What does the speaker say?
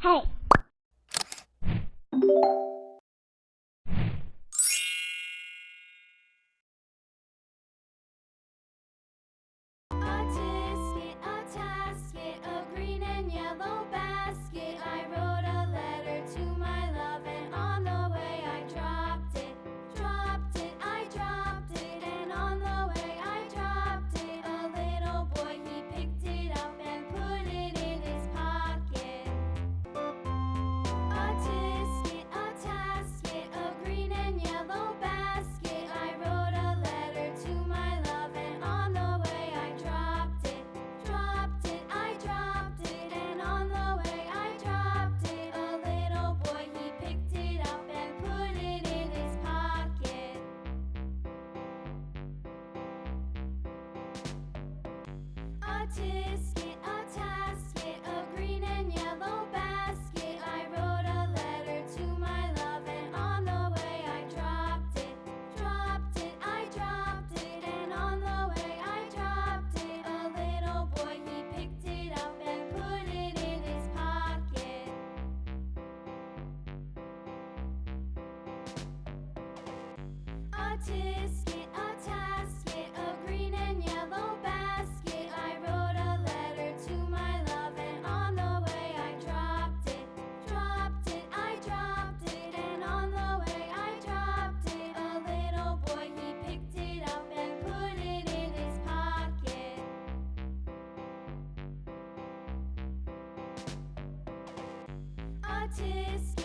Hey. A tisket, a tasket, a green and yellow basket. I wrote a letter to my love, and on the way I dropped it. I dropped it, and on the way I dropped it. A little boy, he picked it up and put it in his pocket. A tisket, a tasket, a green and yellow basket. I wrote a letter to my love, and on the way I dropped it. I dropped it, and on the way I dropped it. A little boy, he picked it up and put it in his pocket. A tisket, a tasket, a green and yellow basket. I wrote a letter to my love, and on the way I dropped it. I dropped it, and on the way I dropped it. A little boy, he picked it up and put it in his pocket. A tisket, a tasket, a green and yellow basket. I wrote a letter to my love, and on the way I dropped it. I dropped it, and on the way I dropped it. A little boy, he picked it up and put it in his pocket. A tisket,